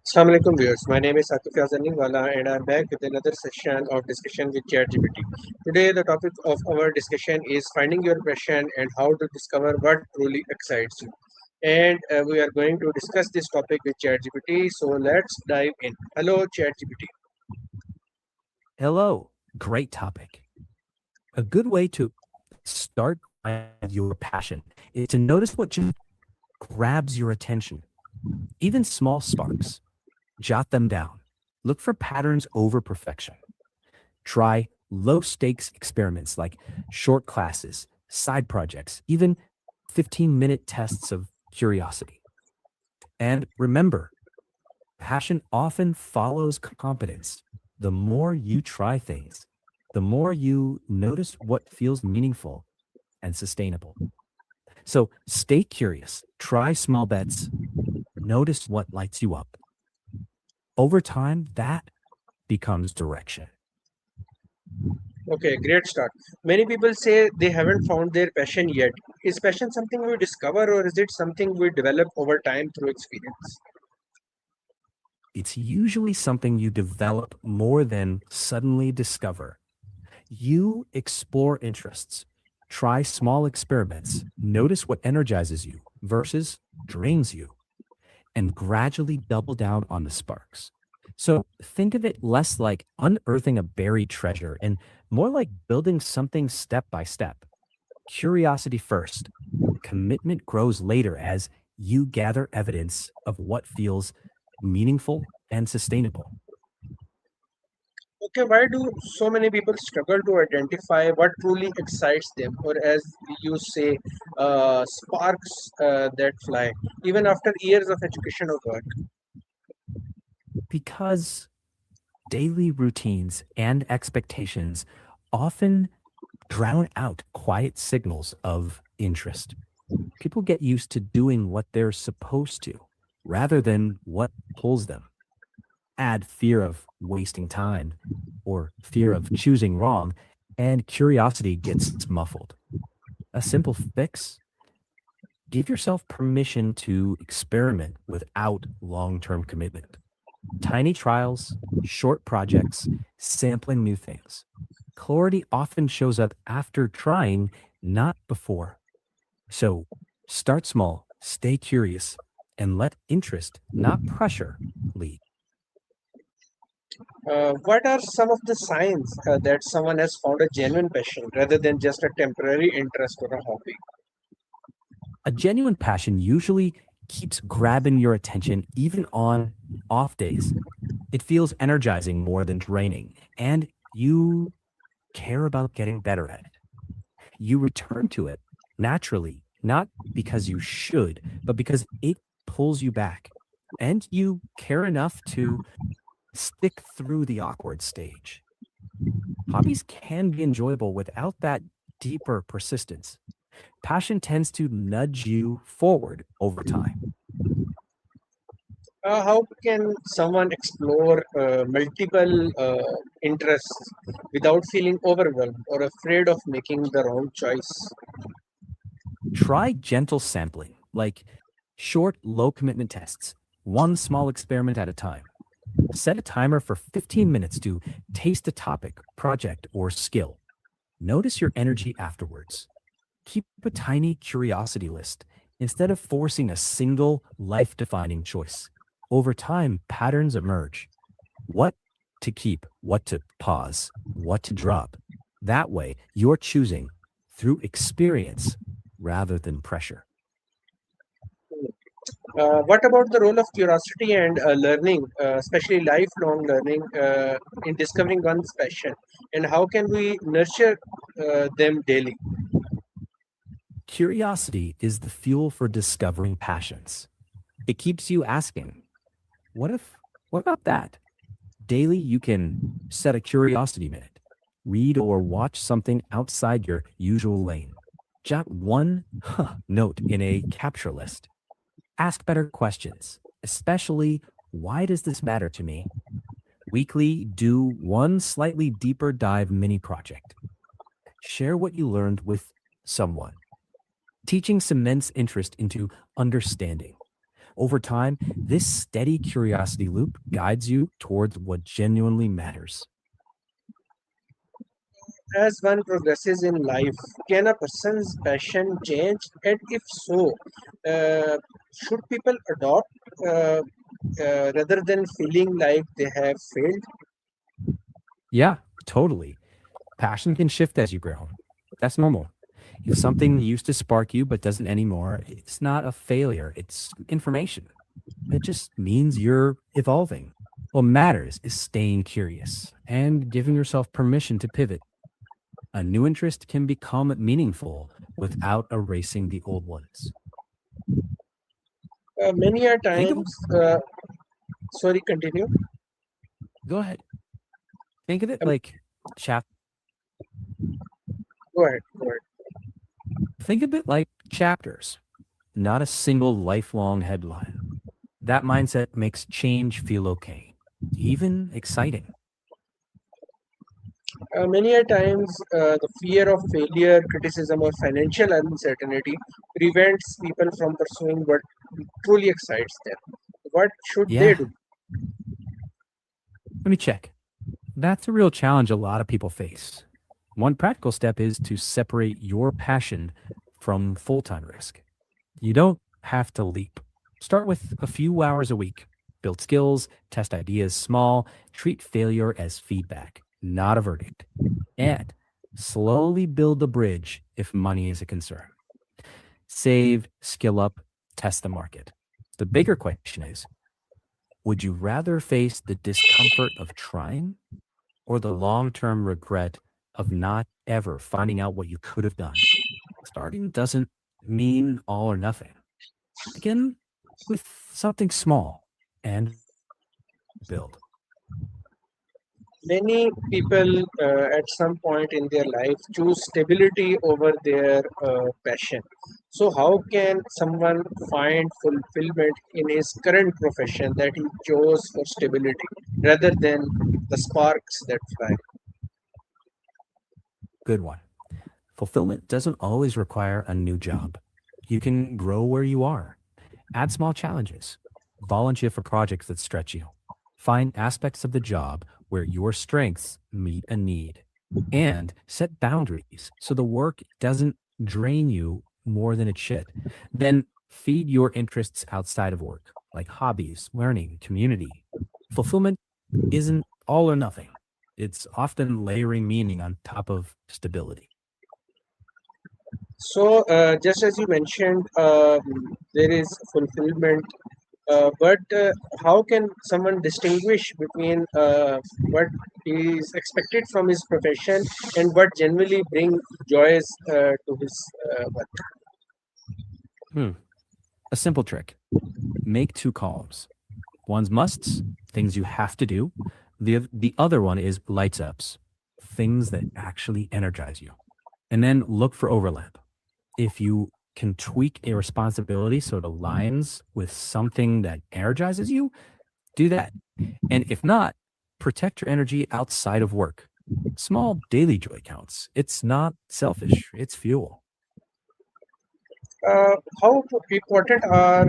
Assalamu alaikum viewers. My name is Akif Wala and I'm back with another session of discussion with ChatGPT. Today the topic of our discussion is finding your passion and how to discover what truly excites you. And we are going to discuss this topic with ChatGPT. So let's dive in. Hello ChatGPT. Hello, great topic. A good way to start your passion is to notice what just grabs your attention. Even small sparks, jot them down. Look for patterns over perfection. Try low stakes experiments like short classes, side projects, even 15-minute tests of curiosity. And remember, passion often follows competence. The more you try things, the more you notice what feels meaningful and sustainable. So stay curious, try small bets, notice what lights you up. Over time, that becomes direction. Okay, great start. Many people say they haven't found their passion yet. Is passion something we discover or is it something we develop over time through experience? It's usually something you develop more than suddenly discover. You explore interests, try small experiments, notice what energizes you versus drains you, and gradually double down on the sparks. So think of it less like unearthing a buried treasure and more like building something step by step. Curiosity first, commitment grows later as you gather evidence of what feels meaningful and sustainable. Okay, why do so many people struggle to identify what truly excites them, or as you say, sparks that fly, even after years of education or work? Because daily routines and expectations often drown out quiet signals of interest. People get used to doing what they're supposed to rather than what pulls them. Add fear of wasting time or fear of choosing wrong, and curiosity gets muffled. A simple fix: give yourself permission to experiment without long term commitment. Tiny trials, short projects, sampling new things. Clarity often shows up after trying, not before. So start small, stay curious, and let interest, not pressure, lead. What are some of the signs that someone has found a genuine passion rather than just a temporary interest or a hobby? A genuine passion usually keeps grabbing your attention even on off days. It feels energizing more than draining, and you care about getting better at it. You return to it naturally, not because you should, but because it pulls you back. And you care enough to stick through the awkward stage. Hobbies can be enjoyable without that deeper persistence. Passion tends to nudge you forward over time. How can someone explore multiple interests without feeling overwhelmed or afraid of making the wrong choice? Try gentle sampling, like short, low commitment tests, one small experiment at a time. Set a timer for 15 minutes to taste a topic, project, or skill. Notice your energy afterwards. Keep a tiny curiosity list instead of forcing a single life defining choice. Over time, patterns emerge: what to keep, what to pause, what to drop. That way, you're choosing through experience rather than pressure. What about the role of curiosity and learning, especially lifelong learning, in discovering one's passion? And how can we nurture them daily? Curiosity is the fuel for discovering passions. It keeps you asking, what if, what about that? Daily, you can set a curiosity minute, read or watch something outside your usual lane. Jot one note in a capture list. Ask better questions, especially, why does this matter to me? Weekly, do one slightly deeper dive mini project. Share what you learned with someone. Teaching cements interest into understanding. Over time, this steady curiosity loop guides you towards what genuinely matters. As one progresses in life, can a person's passion change? And if so, uh, should people adopt rather than feeling like they have failed? Yeah, totally. Passion can shift as you grow. That's normal. If something used to spark you but doesn't anymore, it's not a failure, it's information. It just means you're evolving. What matters is staying curious and giving yourself permission to pivot. A new interest can become meaningful without erasing the old ones. Many a Think of times, sorry, continue. Go ahead. Think of it Um, like chap Go ahead. Go ahead. think of it like chapters, not a single lifelong headline. That mindset makes change feel okay, even exciting. Many a times, the fear of failure, criticism, or financial uncertainty prevents people from pursuing what truly excites them. What should they Yeah, do? let me check. That's a real challenge a lot of people face. One practical step is to separate your passion from full time risk. You don't have to leap. Start with a few hours a week. Build skills, test ideas small, treat failure as feedback, not a verdict. And slowly build a bridge if money is a concern. Save, skill up, test the market. The bigger question is, would you rather face the discomfort of trying or the long term regret of not ever finding out what you could have done? Starting doesn't mean all or nothing. Begin with something small and build. Many people at some point in their life choose stability over their passion. So, how can someone find fulfillment in his current profession that he chose for stability rather than the sparks that fly? Good one. Fulfillment doesn't always require a new job. You can grow where you are. Add small challenges. Volunteer for projects that stretch you. Find aspects of the job where your strengths meet a need. And set boundaries so the work doesn't drain you more than it should. Then feed your interests outside of work, like hobbies, learning, community. Fulfillment isn't all or nothing, it's often layering meaning on top of stability. So, just as you mentioned, there is fulfillment, but how can someone distinguish between what is expected from his profession and what generally bring joys to his work? Hmm. A simple trick: make two columns. One's musts, things you have to do. The other one is lights ups, things that actually energize you. And then look for overlap. If you can tweak a responsibility so it aligns with something that energizes you, do that. And if not, protect your energy outside of work. Small daily joy counts. It's not selfish, it's fuel. How important are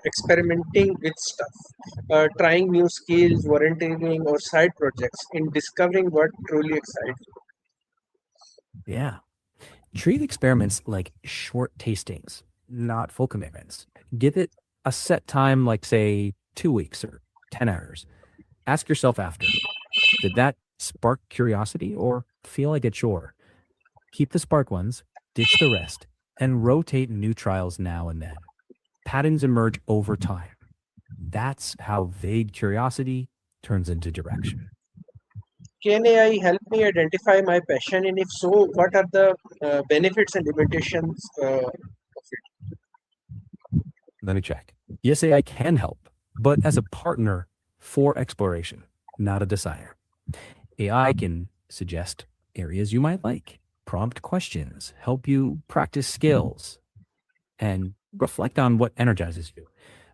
experimenting with stuff, trying new skills, volunteering, or side projects in discovering what truly excites you? Yeah. Treat experiments like short tastings, not full commitments. Give it a set time, like, say, 2 weeks or 10 hours. Ask yourself after, did that spark curiosity or feel like a chore? Keep the spark ones, ditch the rest, and rotate new trials now and then. Patterns emerge over time. That's how vague curiosity turns into direction. Can AI help me identify my passion, and if so, what are the benefits and limitations of it? Let me check. Yes, AI can help, but as a partner for exploration, not a desire. AI can suggest areas you might like, prompt questions, help you practice skills, and reflect on what energizes you,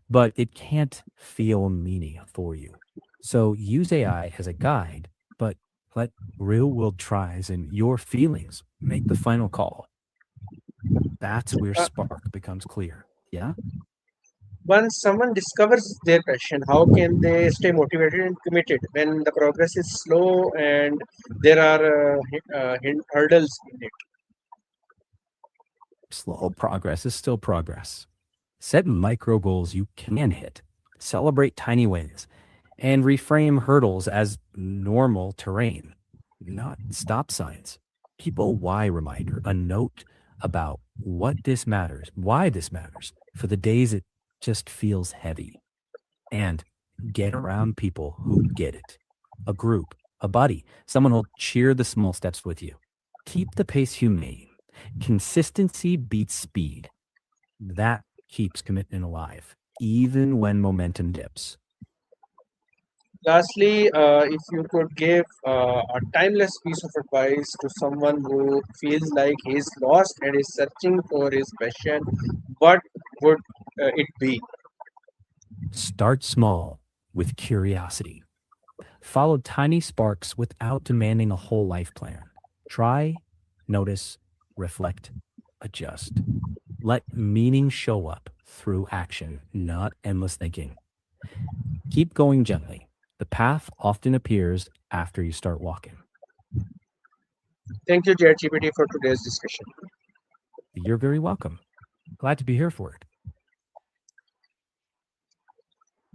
but it can't feel meaning for you. So use AI as a guide, but let real world tries and your feelings make the final call. That's where Uh, spark becomes clear. Yeah? Once someone discovers their passion, how can they stay motivated and committed when the progress is slow and there are hurdles in it? Slow progress is still progress. Set micro goals you can hit, celebrate tiny wins, and reframe hurdles as normal terrain, not stop signs. Keep a why reminder, a note about what this matters, why this matters for the days it just feels heavy. And get around people who get it, a group, a buddy, someone who'll cheer the small steps with you. Keep the pace humane. Consistency beats speed. That keeps commitment alive, even when momentum dips. Lastly, if you could give a timeless piece of advice to someone who feels like he's lost and is searching for his passion, what would it be? Start small with curiosity. Follow tiny sparks without demanding a whole life plan. Try, notice, reflect, adjust. Let meaning show up through action, not endless thinking. Keep going gently. The path often appears after you start walking. Thank you, ChatGPT, for today's discussion. You're very welcome. Glad to be here for it.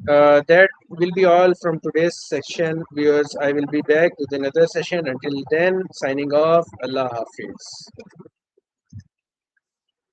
That will be all from today's session, viewers. I will be back with another session. Until then, signing off. Allah Hafiz.